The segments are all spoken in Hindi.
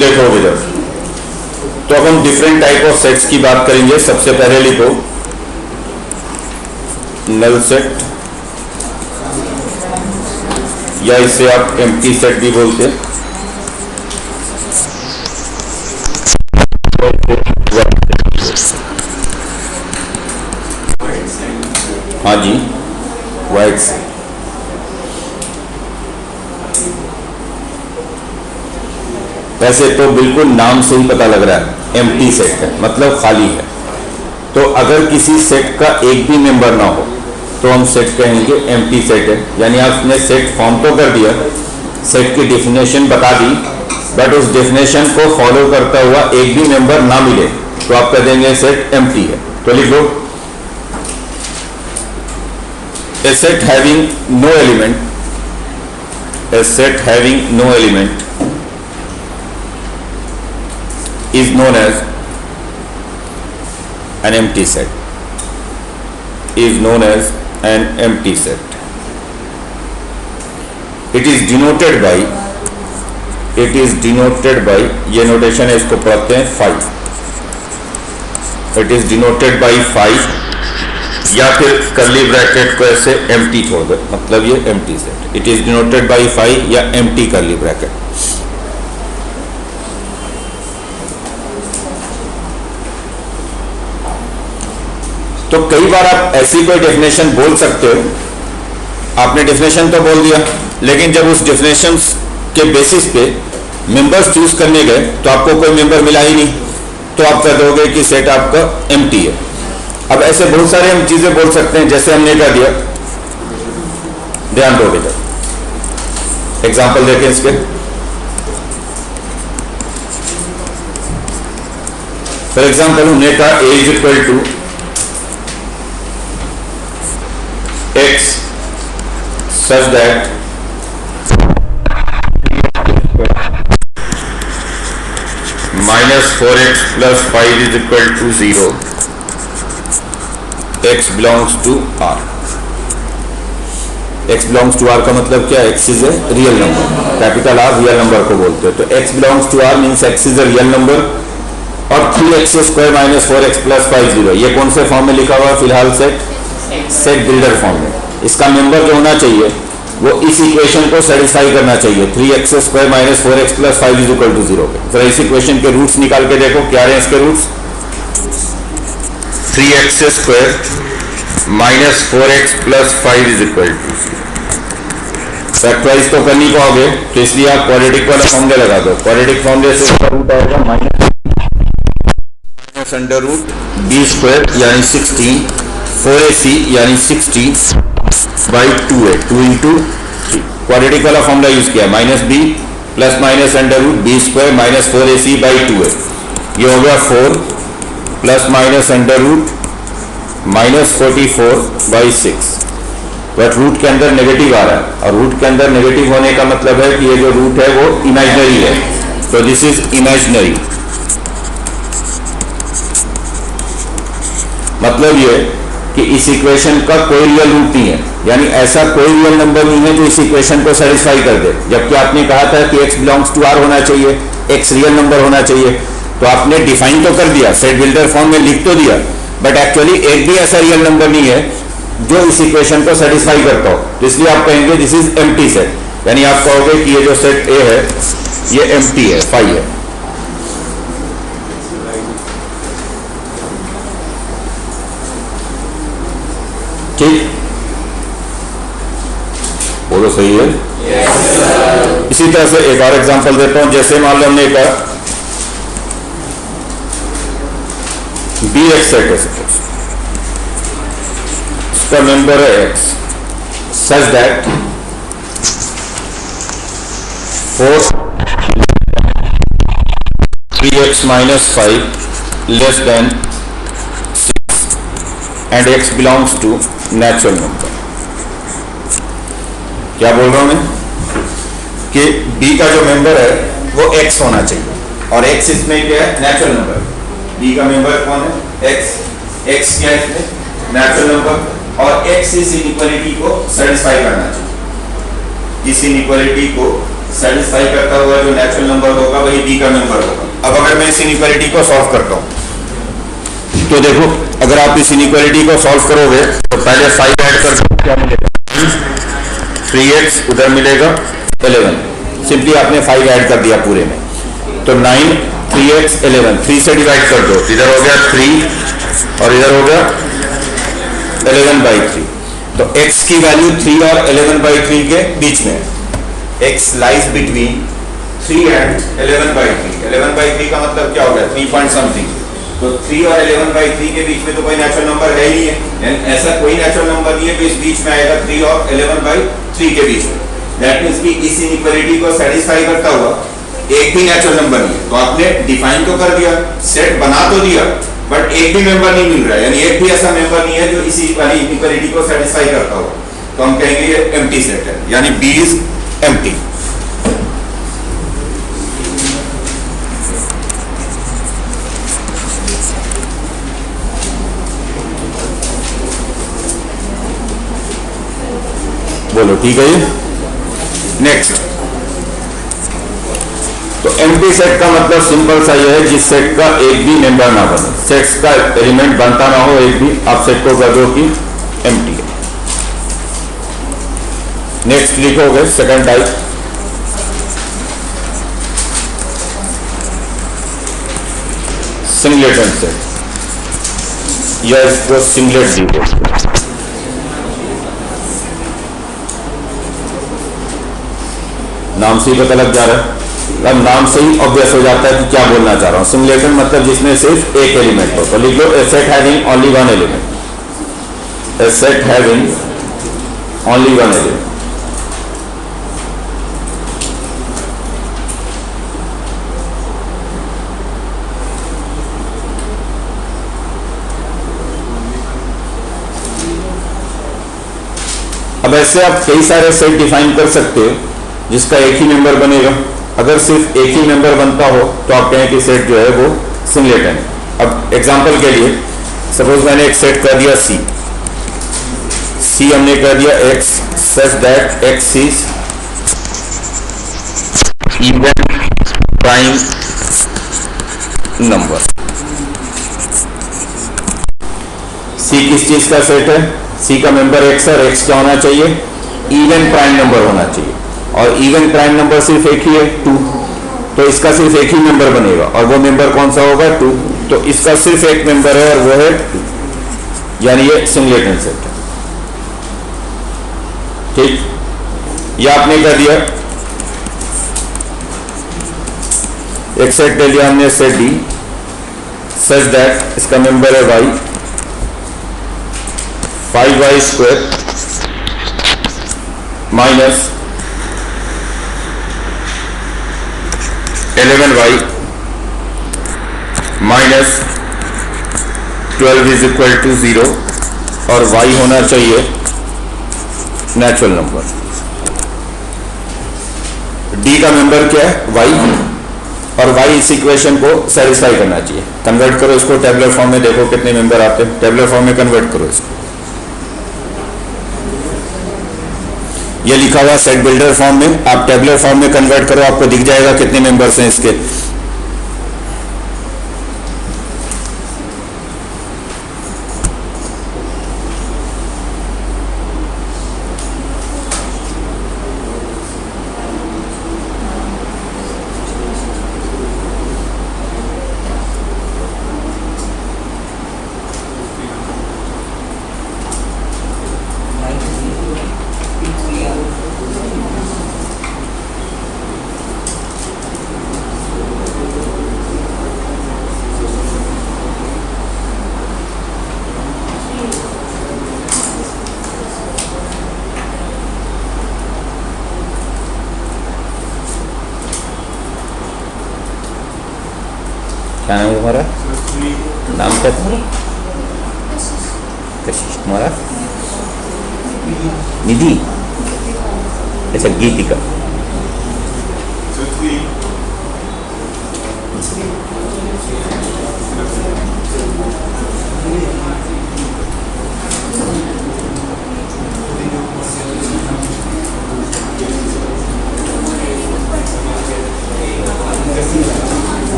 देखोगे जब, तो अब हम डिफरेंट टाइप ऑफ सेट्स की बात करेंगे। सबसे पहले लिखो नल सेट, या इसे आप एम्प्टी सेट भी बोलते हैं। हाँ जी, वाइट सेट। वैसे तो बिल्कुल नाम से ही पता लग रहा है एम्प्टी सेट है, मतलब खाली है। तो अगर किसी सेट का एक भी मेंबर ना हो तो हम सेट कहेंगे एम्प्टी सेट है। यानी आपने सेट फॉर्म तो कर दिया, सेट की डेफिनेशन बता दी, बट उस डेफिनेशन को फॉलो करता हुआ एक भी मेंबर ना मिले तो आप कह देंगे सेट एम्प्टी है। तो लिख लो a set having no element, a set having no element is known as an empty set, is known as an empty set. It is denoted by, it is denoted by, ये नोटेशन है, इसको पढ़ते हैं 5. It is denoted by 5, या फिर कर्ली ब्रैकेट को ऐसे एम्प्टी छोड़ दो, मतलब ये empty set. It is denoted by 5 या एम्प्टी कर्ली ब्रैकेट। तो कई बार आप ऐसी कोई डेफिनेशन बोल सकते हो, आपने डेफिनेशन तो बोल दिया, लेकिन जब उस डेफिनेशन के बेसिस पे मेंबर्स चूज करने गए तो आपको कोई मेंबर मिला ही नहीं, तो आप कह दोगे कि सेट आपका एम्प्टी है। अब ऐसे बहुत सारे हम चीजें बोल सकते हैं, जैसे हमने कह दिया, ध्यान दोगे जब एग्जाम्पल देखें इसके। फॉर एग्जाम्पल हमने कहा a is equal to x such that -4x + 5 is equal to 0, x belongs to r। x belongs to r का मतलब क्या है? x is a real number, capital R real number को बोलते हैं। तो x belongs to r means x is a real number. और 3x² - 4x + 5 0, ये कौन से फॉर्म में लिखा हुआ है फिलहाल? सेट बिल्डर फॉर्म में। इसका मेंबर जो होना चाहिए वो इस इक्वेशन को सेटिस्फाई करना चाहिए, 3x² - 4x + 5 = 0 पे। जरा इस इक्वेशन के रूट्स निकाल के देखो, क्या है इसके रूट्स? 3x² - 4x + 5 = 0। फैक्टराइज तो कर नहीं पाओगे, तो इसलिए आप क्वाड्रेटिक वाला फॉर्मूला लगा दो। क्वाड्रेटिक फॉर्मूले से उसका रूट आएगा -√b² यानी 16, 4ac यानी 60/2a, 2 × 3। क्वाड्रेटिक वाला फॉर्मूला यूज किया, -b ± √b² - 4ac/2a। ये हो गया 4 ± -44/6। बट रूट के अंदर नेगेटिव आ रहा है, और रूट के अंदर नेगेटिव होने का मतलब है कि ये जो रूट है वो इमेजिनरी है, तो दिस इज इमेजिनरी। मतलब ये कि इस इक्वेशन का कोई रियल रूट नहीं है, यानी ऐसा कोई रियल नंबर नहीं है जो इस इक्वेशन को सेटिस्फाई कर दे। जबकि आपने कहा था कि x बिलोंग्स टू r होना चाहिए, x रियल नंबर होना चाहिए, तो आपने डिफाइन तो कर दिया, सेट बिल्डर फॉर्म में लिख तो दिया, बट एक्चुअली एक भी ऐसा रियल नंबर नहीं है जो इस इक्वेशन को सेटिस्फाई करता हो। तो इसलिए आप कहेंगे दिस इज एम्प्टी सेट, यानी आप कहोगे कि ये जो सेट A है ये एम्प्टी है, 5 है। ठीक, वो तो सही है। इसी तरह से एक और एग्जांपल देता हूं, जैसे मान लो हमने कहा Bx सेट है, इसका मेंबर है x such that 4 3x - 5 less than 6 and x belongs to natural number. क्या बोल रहा हूं मैं कि b का जो मेंबर है वो x होना चाहिए, और x इसमें क्या है? Natural number. b का मेंबर कौन है? x। x क्या है इसमें? Natural number. और x इस इनइक्वालिटी को सेटिस्फाई करना चाहिए, इस इनइक्वालिटी को सेटिस्फाई करता हुआ जो नेचुरल नंबर होगा वही बी का मेंबर होगा। अब अगर मैं इस इनइक्वालिटी को सॉल्व करता हूं तो देखो, अगर आप इस इनइक्वालिटी को सॉल्व करोगे तो पहले 5 ऐड कर दो, क्या मिलेगा 3x, उधर मिलेगा 11, सिंपली आपने 5 ऐड कर दिया पूरे में, तो 9 3x 11, 3 से डिवाइड कर दो, इधर हो गया 3 और इधर हो गया 11/3। तो x की वैल्यू 3 और 11/3 के बीच में, x लाइज बिटवीन 3 एंड 11/3। 11/3 का मतलब क्या हो गया 3 पॉइंट समथिंग, तो 3 और 11/3 के बीच में तो कोई नेचुरल नंबर है ही है, ऐसा कोई नेचुरल नंबर नहीं है तो इस बीच में आएगा 3 और 11/3 के बीच में। दैट मींस कि इस इनइक्वालिटी को सेटिस्फाई करता हुआ एक भी नेचुरल नंबर नहीं है। तो आपने डिफाइन तो कर दिया, सेट बना तो दिया, बट एक भी मेंबर नहीं मिल रहा है, यानी एक भी ऐसा मेंबर नहीं है जो इसी वाली इनइक्वालिटी को सेटिस्फाई करता हो, तो हम कहेंगे ये एम्प्टी सेट है, यानी बी इज एम्प्टी। बोलो ठीक है ये। नेक्स्ट, तो एम्प्टी सेट का मतलब सिंपल सा ये है जिस सेट का एक भी मेंबर ना बने, सेट्स का एलिमेंट बनता ना हो एक भी, आप सेट को कर दो कि एम्प्टी है। नेक्स्ट लिखोगे सेकंड टाइप, सिंगलेटन सेट, या इसको सिंगलेट दी बोलते हैं। नाम से ही पता लग जा रहा है, अब नाम से ही ऑब्वियस हो जाता है कि क्या बोलना चाह रहा हूं। सिंगलेटन मतलब जिसमें सिर्फ एक एलिमेंट हो, तो लिख लो a set having only one element, a set having only one element. अब ऐसे आप कई सारे सेट डिफाइन कर सकते हो जिसका एक ही मेंबर बनेगा। अगर सिर्फ एक ही मेंबर बनता हो तो आप कहें कि सेट जो है वो सिंगलेटन है। अब एग्जांपल के लिए सपोज मैंने एक सेट कर दिया सी हमने कर दिया x such that x is even prime number. सी किस चीज का सेट है, सी का मेंबर x और x क्या होना चाहिए, इवन प्राइम नंबर होना चाहिए, और इवन प्राइम नंबर सिर्फ एक ही है 2, तो इसका सिर्फ एक ही मेंबर बनेगा, और वो मेंबर कौन सा होगा 2, तो इसका सिर्फ एक मेंबर है और वो है 2, यानी ये सिंगलेटन सेट है। ठीक, ये आपने कर दिया, एक सेट ले लिया हमने सेट डी सच दैट इसका मेंबर है y, 5y² minus 11y minus 12 is equal to 0, और y होना चाहिए नेचुरल नंबर। d का मेंबर क्या है y, और y इस इक्वेशन को सेटिस्फाई करना चाहिए। कन्वर्ट करो इसको टेबुलर फॉर्म में, देखो कितने मेंबर आते हैं, टेबुलर फॉर्म में कन्वर्ट करो इसको। ये लिखा हुआ सेट बिल्डर फॉर्म में, आप टेबुलर फॉर्म में कन्वर्ट करो, आपको दिख जाएगा कितने मेंबर्स हैं इसके। क्या नाम है तुम्हारा, नाम क्या तुम्हारा, कशिश, तुम्हारा निधि, अच्छा गीतिका।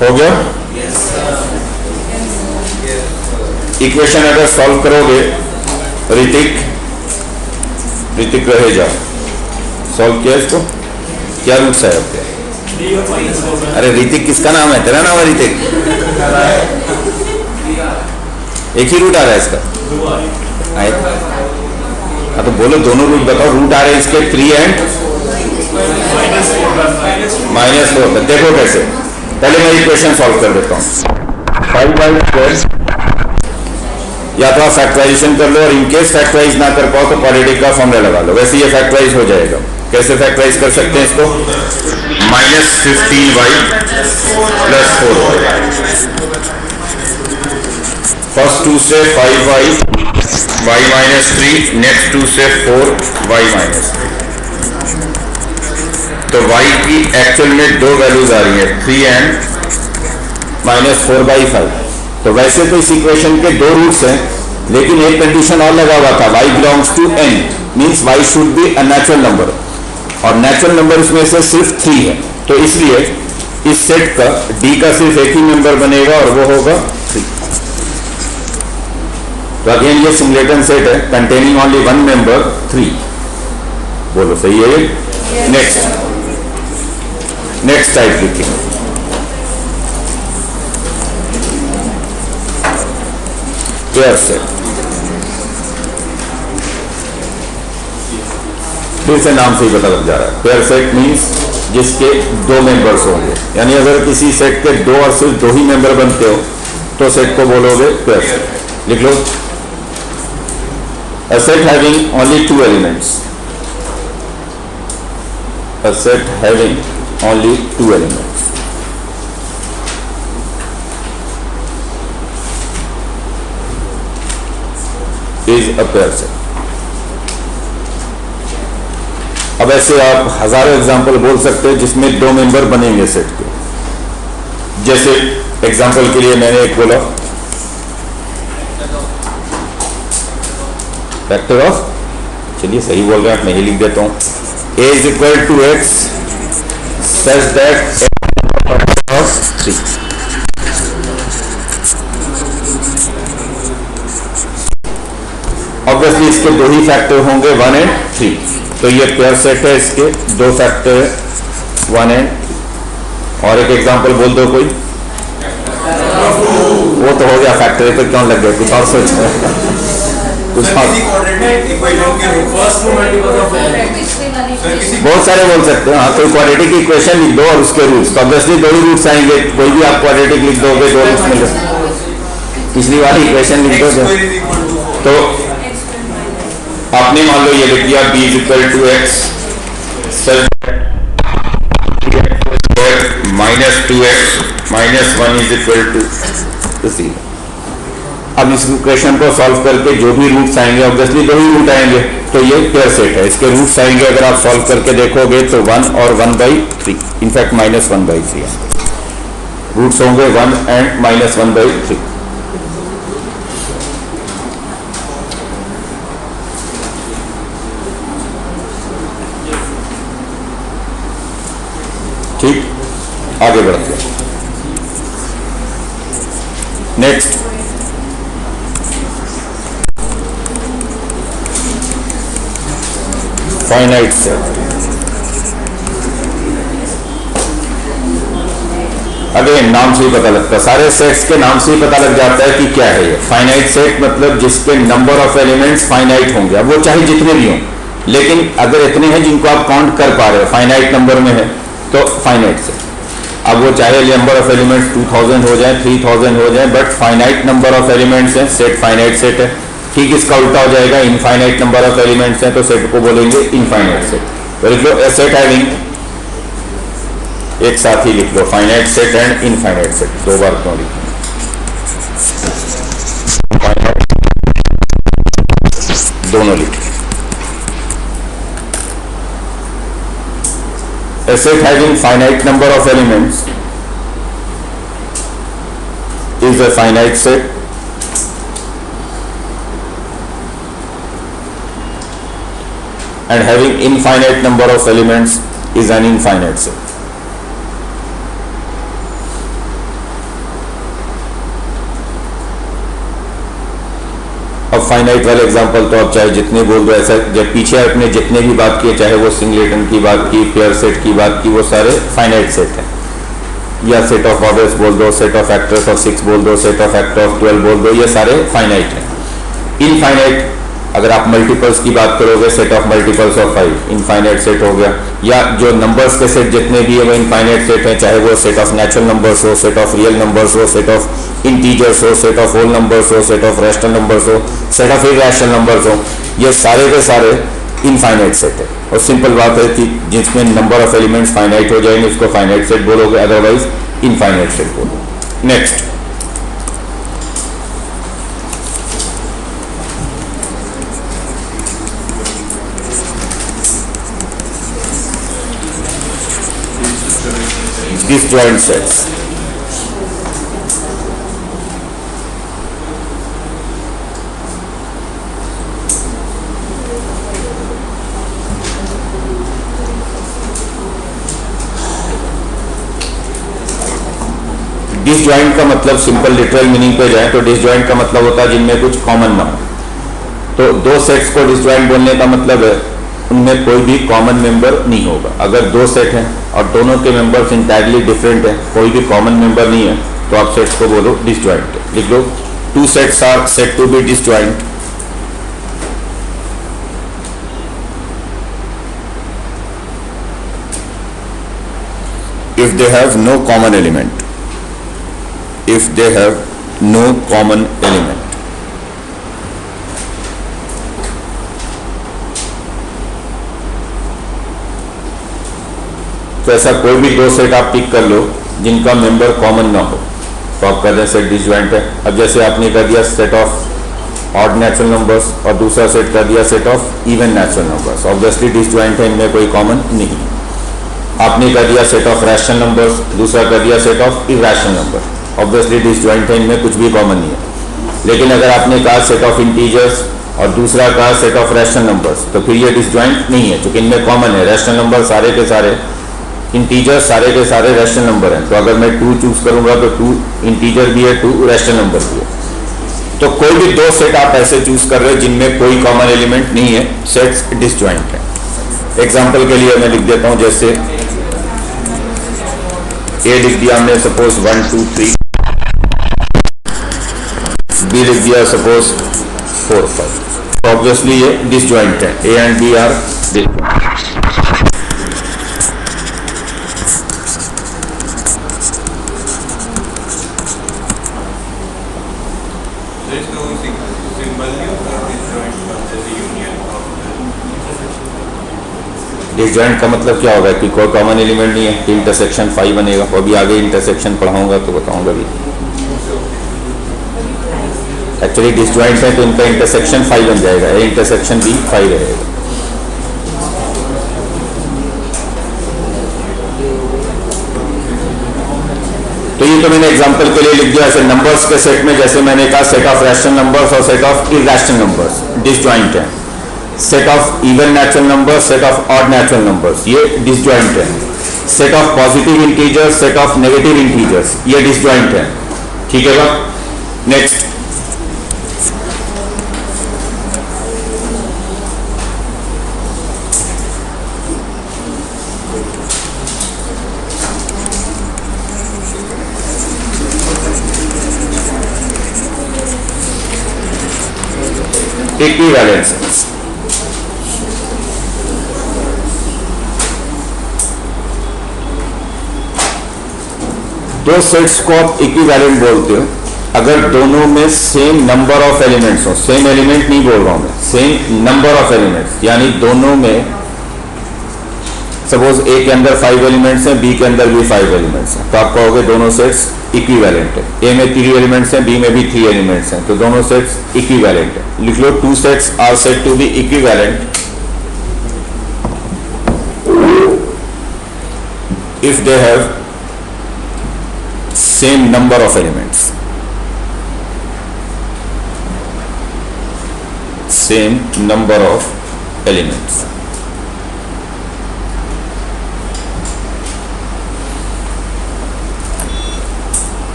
हो गया? इक्वेशन अगर सॉल्व करोगे ऋतिक रहेगा, सॉल्व किया इसको? क्या रूट्स है आपके? अरे ऋतिक किसका नाम है? तेरा नाम है ऋतिक? एक ही रूट आ रहा है इसका? हाँ तो बोलो, दोनों रूट बताओ। रूट आ रहे हैं इसके 3 एंड -4। देखो कैसे, पहले मैं इक्वेशन सॉल्व कर देता हूँ। 5/2 या तो आप फैक्टराइजेशन कर लो, और इनकेस फैक्टराइज ना कर पाओ तो क्वाड्रेटिक का फॉर्मूला लगा लो। वैसे ये फैक्टराइज हो जाएगा। कैसे फैक्टराइज कर सकते हैं इसको? -15y + 4y, फर्स्ट 2 से 5y, y -3, नेक्स्ट 2 से 4y -3। तो y की एक्चुअल में 2 वैल्यूज आ रही है, 3 एंड -4/5। तो वैसे तो इस इक्वेशन के 2 रूट्स हैं, लेकिन एक कंडीशन और लगा हुआ था, y belongs to n, means y should be a natural number, और नेचुरल नंबर इसमें से सिर्फ 3 है। तो इसलिए इस सेट का d का सिर्फ एक ही मेंबर बनेगा, और वो होगा 3। तो अगेन ये सिंगलेटन सेट है, कंटेनिंग ओनली 1 मेंबर 3। बोलो सही है ये? नेक्स्ट टाइप लिखेंगे। पेयर सेट, फिर से नाम से ही पता लग जा रहा है। पेयर सेट मीन्स जिसके 2 मेंबर्स होंगे, यानी अगर किसी सेट के 2 और सिर्फ 2 ही मेंबर बनते हो तो सेट को बोलोगे पेयर सेट। लिख लो, a set having only 2 elements, a set having only 2 elements is a pair set। अब ऐसे आप हजारों एग्जाम्पल बोल सकते हैं जिसमें 2 मेंबर बनेंगे सेट के। जैसे एग्जाम्पल के लिए मैंने एक बोला, फैक्टर ऑफ, चलिए सही बोल रहे हैं आप, मैं ही लिख देता हूं, a = x such that x 3। Obviously इसके 2 ही फैक्टर होंगे, 1 एंड 3। तो ये पेयर सेट है, इसके 2 फैक्टर है, 1 एंड, और एक एग्जांपल बोल दो कोई। वो तो हो गया फैक्टर, तो क्यों लग गया? कुछ और सोच कुछ और बहुत सारे बोल सकते हैं। हाँ, कोई क्वाड्रेटिक इक्वेशन लिख दो और उसके रूट्स, तो ऑब्वियसली 2 ही रूट्स आएंगे। कोई भी आप क्वाड्रेटिक लिख दोगे 2 रूट्स मिल जाएंगे। पिछली वाली इक्वेशन लिख दो। तो आपने मान लो ये लिख दिया, b = x -2x -1 = 3। अब इस इक्वेशन को सॉल्व करके जो भी रूट्स आएंगे, ऑब्वियसली 2 ही रूट आएंगे, तो ये पेयर सेट है। इसके रूट्स आएंगे, अगर आप सॉल्व करके देखोगे तो 1 और 1/3, इनफैक्ट -1/3 रूट्स होंगे, 1 एंड -1/3। ठीक, आगे बढ़ते हैं। Next, finite set. अगेन नाम से ही पता लगता है, सारे सेट्स के नाम से ही पता लग जाता है कि क्या है ये। फाइनाइट सेट मतलब जिसके नंबर ऑफ एलिमेंट्स फाइनाइट होंगे, अब वो चाहे जितने भी हों, लेकिन अगर इतने हैं जिनको आप काउंट कर पा रहे हो, फाइनाइट नंबर में है, तो फाइनाइट सेट। अब वो चाहे नंबर ऑफ एलिमेंट्स 2000 हो जाए, 3000 हो जाए, but finite number of elements है, सेट फाइनाइट सेट है। ठीक इसका उल्टा हो जाएगा, इनफाइनाइट नंबर ऑफ एलिमेंट्स हैं तो सेट को बोलेंगे इनफाइनाइट सेट। तो लिख लो, ए सेट हैविंग, एक साथ ही लिख लो, finite set and infinite set, 2 बार क्यों लिखो? दोनों लिख। A set having finite number of elements is a finite set, and having infinite number of elements is an infinite set. Finite वाले एग्जांपल तो आप चाहे जितने बोल दो, ऐसा जब पीछे आपने जितने भी बात किए, चाहे वो सिंगलेटन की बात की, पेयर सेट की बात की, वो सारे फाइनाइट सेट हैं। या सेट ऑफ ऑर्डर्स बोल दो, सेट ऑफ फैक्टर्स ऑफ 6 बोल दो, सेट ऑफ फैक्टर ऑफ 12 बोल दो, ये सारे फाइनाइट हैं। इनफाइनाइट अगर आप मल्टीपल्स की बात करोगे, set of multiples of 5 infinite set हो गया। या जो नंबर्स के सेट जितने भी है वो इनफाइनाइट सेट है, चाहे वो सेट ऑफ नेचुरल नंबर्स हो, सेट ऑफ रियल नंबर्स हो, सेट ऑफ इंटीजर्स हो, सेट ऑफ होल नंबर्स हो, सेट ऑफ रैशनल नंबर्स हो, सेट ऑफ इरैशनल नंबर्स हो, ये सारे के सारे इनफाइनाइट सेट है। और सिंपल बात है कि जिसमें नंबर ऑफ एलिमेंट्स फाइनाइट हो जाएंगे उसको फाइनाइट सेट बोलोगे, अदरवाइज इनफाइनाइट सेट बोलोगे। Next, disjoint sets। डिसजॉइंट का मतलब सिंपल लिटरल मीनिंग पे जाए तो डिसजॉइंट का मतलब होता है जिनमें कुछ कॉमन ना हो। तो दो सेट्स को डिसजॉइंट बोलने का मतलब है उनमें कोई भी कॉमन मेंबर नहीं होगा। अगर दो सेट हैं और दोनों के मेंबर्स इंटायरली डिफरेंट हैं, कोई भी कॉमन मेंबर नहीं है, तो आप सेट्स को बोलो डिसजॉइंट। लिख लो, two sets are said to be disjoint if they have no common element, if they have no common element। तो ऐसा कोई भी दो सेट आप पिक कर लो जिनका मेंबर कॉमन ना हो, तो आप कहते हैं सेट डिसजॉइंट है। अब जैसे आपने कर दिया set of odd natural numbers और दूसरा सेट कर दिया set of even natural numbers, obviously disjoint है, इनमें कोई कॉमन नहीं। आपने कर दिया सेट ऑफ रैशनल नंबर्स, दूसरा कर दिया set of irrational number, obviously disjoint है, इनमें कुछ भी कॉमन नहीं है। लेकिन अगर आपने कहा सेट ऑफ इंटीजर्स और दूसरा कहा सेट ऑफ रैशनल नंबर्स, तो फिर ये डिसजॉइंट नहीं है, क्योंकि इनमें कॉमन है। रैशनल नंबर सारे के सारे, इंटीजर्स सारे के सारे रैशनल नंबर हैं। तो अगर मैं 2 चूज करूंगा तो 2 इंटीजर भी है, 2 रैशनल नंबर भी है। तो कोई भी दो सेट आप ऐसे चूज कर रहे हो जिनमें कोई कॉमन एलिमेंट नहीं है, सेट्स डिसजॉइंट है। एग्जाम्पल के लिए मैं लिख देता हूं, जैसे ए लिख दिया हमने सपोज 1 2 3, बी लिख दिया सपोज 4 5, तो ऑब्वियसली ये डिसजॉइंट है। A and B are disjoint का मतलब क्या होगा कि कोई कॉमन एलिमेंट नहीं है, इंटरसेक्शन 5 बनेगा। और भी आगे इंटरसेक्शन पढ़ाऊंगा तो बताऊंगा भी। एक्चुअली डिसजॉइंट है तो इनका इंटरसेक्शन 5 बन जाएगा, ए इंटरसेक्शन बी 5 रहेगा। तो ये तो मैंने एग्जांपल के लिए लिख दिया। ऐसे नंबर्स के सेट में जैसे मैंने कहा सेट ऑफ रैशनल नंबर्स और set of irrational numbers disjoint है। Set of even natural numbers, set of odd natural numbers, ये डिसजॉइंट है। Set of positive integers, set of negative integers, ये डिसजॉइंट है। ठीक है ना? Next, equivalence. दो सेट्स को आप इक्विवेलेंट बोलते हो अगर दोनों में सेम नंबर ऑफ एलिमेंट्स हो। सेम एलिमेंट नहीं बोल रहा हूं मैं, सेम नंबर ऑफ एलिमेंट्स, यानी दोनों में सपोज ए के अंदर 5 एलिमेंट्स हैं, बी के अंदर भी 5 एलिमेंट्स हैं, तो आप कहोगे दोनों सेट्स इक्विवेलेंट है। ए में 3 एलिमेंट्स हैं, बी में भी 3 एलिमेंट्स हैं, तो दोनों सेट्स इक्विवेलेंट है। लिख लो, 2 sets are said to be equivalent if they have same number of elements, same number of elements।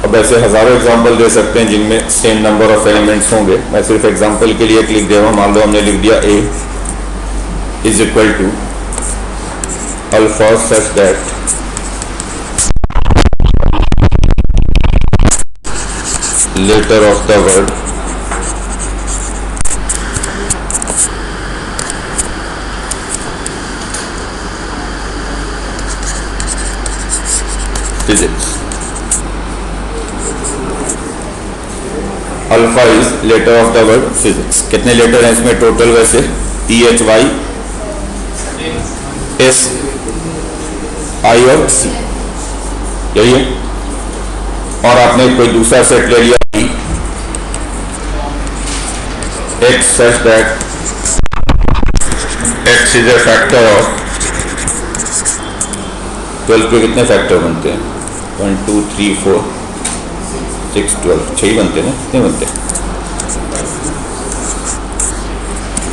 अब ऐसे हजारों एग्जांपल दे सकते हैं जिनमें सेम नंबर ऑफ एलिमेंट्स होंगे। मैं सिर्फ एग्जांपल के लिए लिख दे रहा हूँ। मान लो हमने लिख दिया a is equal to alpha such that letter of the word physics. Alpha is letter of the word physics. कितने लेटर हैं इसमें टोटल? वैसे PHYSI और C, यही है। और आपने कोई दूसरा सेट ले लिया X such that X is a factor of 12 के कितने फैक्टर बनते हैं? 1 2 3 4 6 12, 6 ही बनते हैं ना? कितने बनते हैं?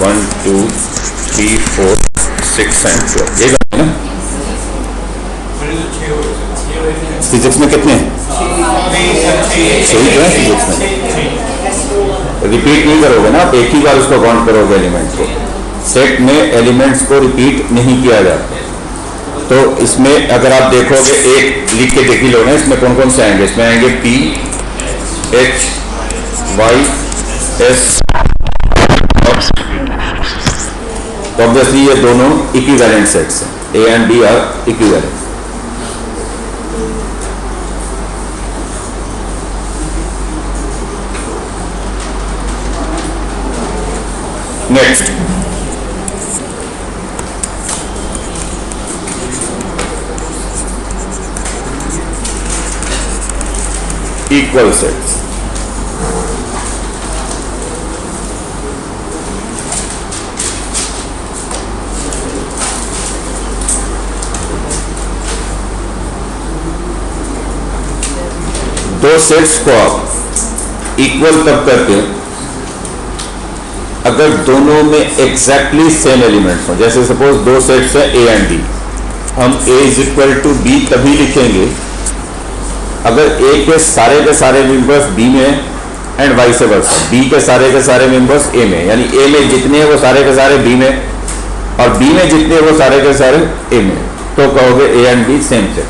1 2 3 4 6 and 12, ये बनते हैं ना? फिजिक्स में कितने हैं? 6 ही है फिजिक्स में। रिपीट नहीं करोगे ना आप, एक ही बार उसको काउंट करोगे एलिमेंट को। सेट में एलिमेंट्स को रिपीट नहीं किया जाता। तो इसमें अगर आप देखोगे, एक लिख के देख ही लो ना, इसमें कौन कौन से आएंगे? इसमें आएंगे P H Y S और तो ऑब्वियसली ये दोनों इक्विवेलेंट सेट्स हैं। A and B are equivalent. Next, equal sets. दो सेट्स को आप इक्वल तब करते हैं अगर दोनों में एग्जैक्टली सेम एलिमेंट्स हों। जैसे सपोज दो सेट्स हैं A एंड B, हम A is equal to B तभी लिखेंगे अगर A के सारे मेंबर्स B में एंड वाइस वर्सा, B के सारे मेंबर्स A में। यानी A में जितने हैं वो सारे के सारे B में, और B में जितने हैं वो सारे के सारे A में, तो कहोगे A and B same set.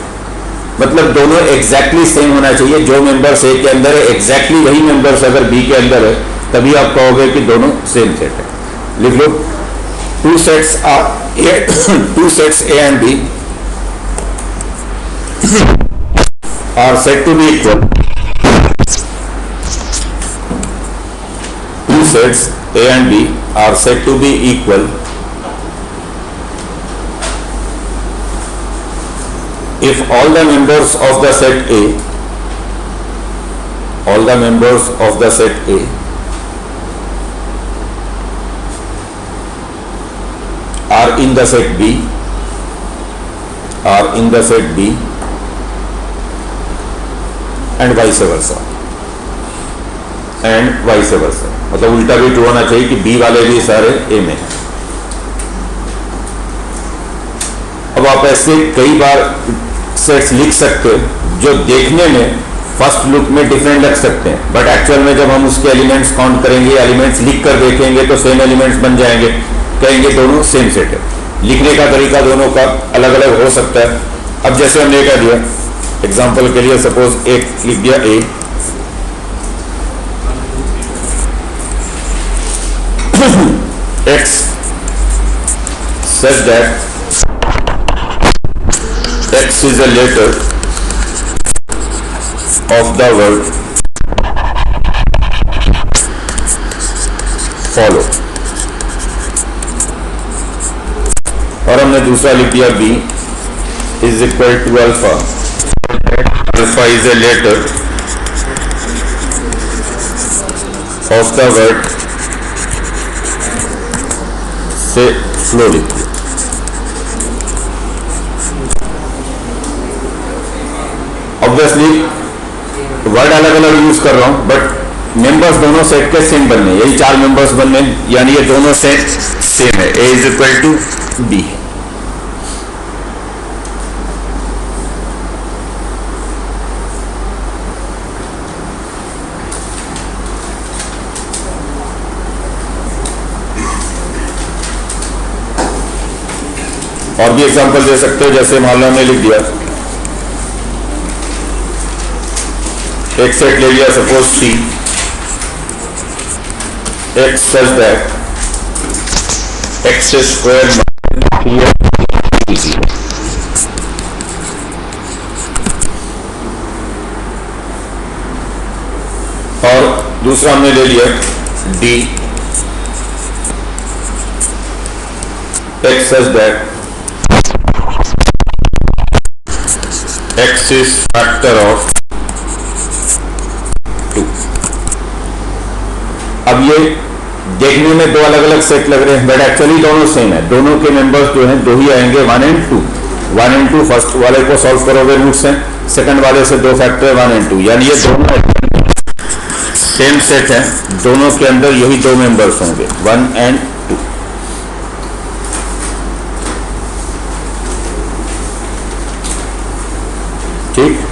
मतलब दोनों एग्जैक्टली सेम होना चाहिए। जो मेंबर्स A के अंदर है एग्जैक्टली वही मेंबर्स अगर B के अंदर है, तभी आप कहोगे कि दोनों सेम सेट है। लिख लो, two sets A and B are said to be equal. Two sets A and B are said to be equal if all the members of the set A are in the set B and vice versa, मतलब उल्टा भी ट्रू होना चाहिए कि B वाले भी सारे A में। अब आप ऐसे कई बार सेट्स लिख सकते हो जो देखने में फर्स्ट लुक में डिफरेंट लग सकते हैं, बट एक्चुअल में जब हम उसके एलिमेंट्स काउंट करेंगे, एलिमेंट्स लिख कर देखेंगे तो सेम एलिमेंट्स बन जाएंगे, कहेंगे दोनों सेम सेट है। लिखने का तरीका दोनों का अलग अलग हो सकता है। अब जैसे हमने कह दिया एग्जाम्पल के लिए, सपोज एक लिख दिया A, X such that X is a letter of the word follow। और हमने दूसरा लिख दिया B is equal to alpha is a letter of the word से slowly। ऑब्वियसली वर्ड अलग अलग यूज कर रहा हूं, बट मेंबर्स दोनों सेट के सेम बनने, यही 4 मेंबर्स बनने, यानी ये दोनों सेट सेम है। A is equal to B। और भी एग्जांपल दे सकते हो, जैसे मान लो हमने लिख दिया एक सेट ले लिया, suppose C X such that X square और दूसरा हमने ले लिया D X such that X is factor of 2। अब ये देखने में दो अलग अलग सेट लग रहे हैं, बट एक्चुअली दोनों सेम है। दोनों के मेंबर्स जो हैं दो ही आएंगे, 1 and 2। 1 and 2 फर्स्ट वाले को सॉल्व करोगे रूट्स हैं, सेकंड वाले से दो फैक्टर 1 and 2, यानी ये दोनों सेम सेट है, दोनों के अंदर यही दो मेंबर्स होंगे 1 and 2। ठीक।